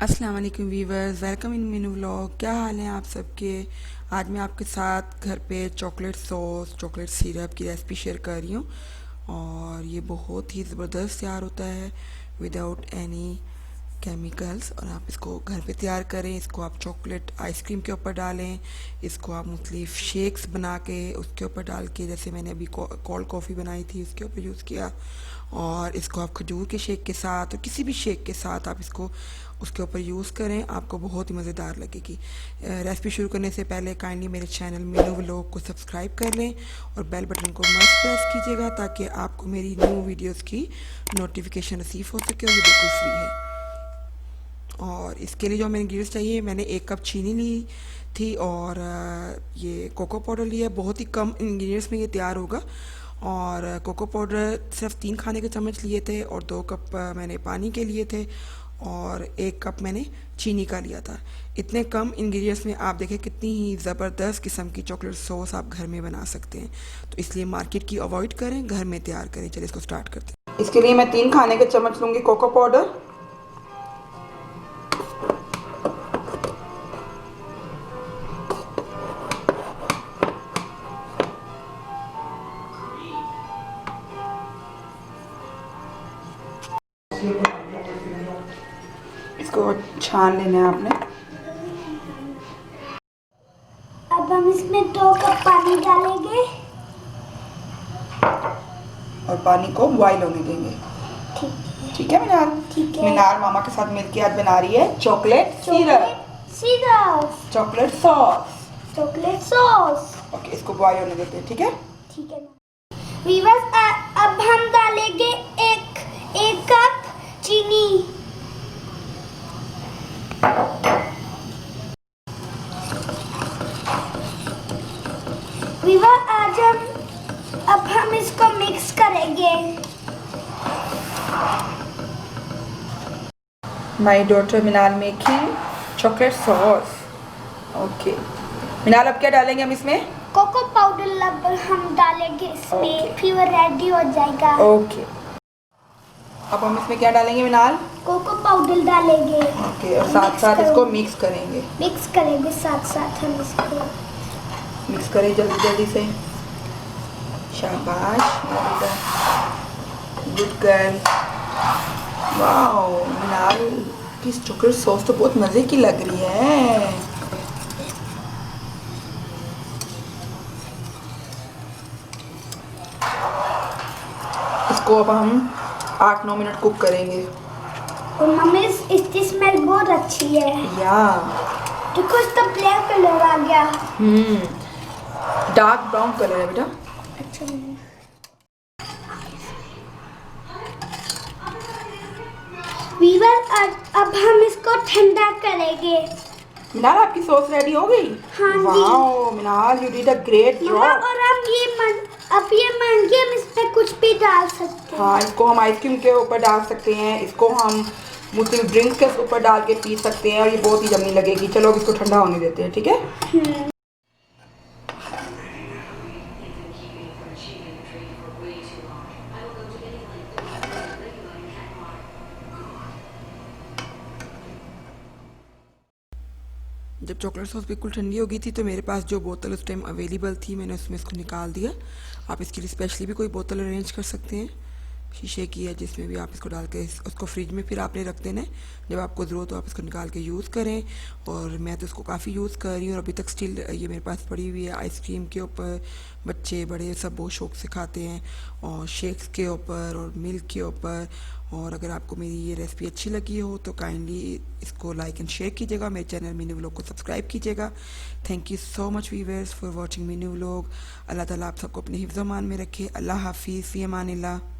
अस्सलाम वालेकुम viewers, welcome in Meenu vlog. क्या हाल है आप सबके। आज मैं आपके साथ घर पे चॉकलेट सॉस, चॉकलेट सिरप की रेसिपी शेयर कर रही हूँ और ये बहुत ही ज़बरदस्त तैयार होता है विदाउट एनी केमिकल्स। और आप इसको घर पे तैयार करें। इसको आप चॉकलेट आइसक्रीम के ऊपर डालें, इसको आप मुख्तलिफ शेक्स बना के उसके ऊपर डाल के, जैसे मैंने अभी कोल्ड कॉफ़ी बनाई थी उसके ऊपर यूज़ किया। और इसको आप खजूर के शेक के साथ और किसी भी शेक के साथ आप इसको उसके ऊपर यूज़ करें, आपको बहुत ही मज़ेदार लगेगी। रेसिपी शुरू करने से पहले काइंडली मेरे चैनल मीनू व्लॉग को सब्सक्राइब कर लें और बेल बटन को मस्ट प्रेस कीजिएगा ताकि आपको मेरी न्यू वीडियोस की नोटिफिकेशन रिसीव हो सके। और ये बिल्कुल फ्री है। और इसके लिए जो हमें इंग्रेडिएंट्स चाहिए, मैंने 1 कप चीनी ली थी और ये कोको पाउडर लिया। बहुत ही कम इंग्रेडिएंट्स में ये तैयार होगा। और कोको पाउडर सिर्फ 3 खाने के चम्मच लिए थे और 2 कप मैंने पानी के लिए थे और 1 कप मैंने चीनी का लिया था। इतने कम इंग्रेडिएंट्स में आप देखें कितनी ही ज़बरदस्त किस्म की चॉकलेट सॉस आप घर में बना सकते हैं। तो इसलिए मार्केट की अवॉइड करें, घर में तैयार करें। चलिए इसको स्टार्ट करते हैं। इसके लिए मैं 3 खाने के चम्मच लूँगी कोको पाउडर। इसको छान लेना है आपने। अब हम इसमें 2 कप पानी डालेंगे और पानी को बॉईल होने देंगे। ठीक है मिनाल। ठीक है। मिनाल मामा के साथ मिलके आज बना रही है chocolate syrup, chocolate sauce. Chocolate sauce. Okay, इसको बॉईल होने देते हैं। ठीक है। ठीक है वीवर्स, अब हम डालेंगे एक कप चीनी। वीवर अब हम इसको मिक्स करेंगे। My daughter Minal making chocolate sauce. Okay Minal, अब क्या डालेंगे हम इसमें? कोको पाउडर हम डालेंगे इसमें, फिर रेडी हो जाएगा। ओके, अब हम इसमें क्या डालेंगे मिनाल? कोको पाउडर डालेंगे। ओके, और साथ साथ इसको मिक्स करेंगे। मिक्स करेंगे साथ साथ हम इसको। मिक्स करें जल्दी जल्दी से। शाबाश गुड गर्ल। वाओ, मिनाल की चॉकलेट सॉस तो बहुत मज़े की लग रही है। इसको अब हम 8-9 मिनट कुक करेंगे। और मम्मी इसकी स्मेल बहुत अच्छी है। या देखो इसका ब्लैक कलर आ गया। डार्क ब्राउन कलर है बेटा। अच्छा वीवर, अब हम इसको ठंडा करेंगे। मिनाल, आपकी सॉस रेडी हो गई? हाँ जी। Wow Minal, you did a great job. और अब ये मांगिए, हम इसमें कुछ भी डाल सकते हैं। हाँ, इसको हम आइसक्रीम के ऊपर डाल सकते हैं, इसको हम मुख्तलिफ ड्रिंक्स के ऊपर डाल के पी सकते हैं और ये बहुत ही यम्मी लगेगी। चलो अब इसको ठंडा होने देते हैं। ठीक है। जब चॉकलेट सॉस बिल्कुल ठंडी हो गई थी तो मेरे पास जो बोतल उस टाइम अवेलेबल थी, मैंने उसमें इसको निकाल दिया। आप इसके लिए स्पेशली भी कोई बोतल अरेंज कर सकते हैं, शीशे की है, जिसमें भी आप इसको डाल के उसको फ्रिज में फिर आपने रख देना है। जब आपको ज़रूरत हो आप इसको निकाल के यूज़ करें। और मैं तो इसको काफ़ी यूज़ कर रही हूँ और अभी तक स्टिल ये मेरे पास पड़ी हुई है। आइसक्रीम के ऊपर बच्चे बड़े सब बहुत शौक से खाते हैं, और शेक्स के ऊपर और मिल्क के ऊपर। और अगर आपको मेरी ये रेसिपी अच्छी लगी हो तो काइंडली इसको लाइक एंड शेयर कीजिएगा। मेरे चैनल मीनू व्लॉग को सब्सक्राइब कीजिएगा। Thank you so much viewers for watching Meenu vlog. Allah Taala आप सबको अपने हिफ्ज़-ओ-मान में रखे। अल्लाह हाफिज़, फ़ी अमानिल्लाह।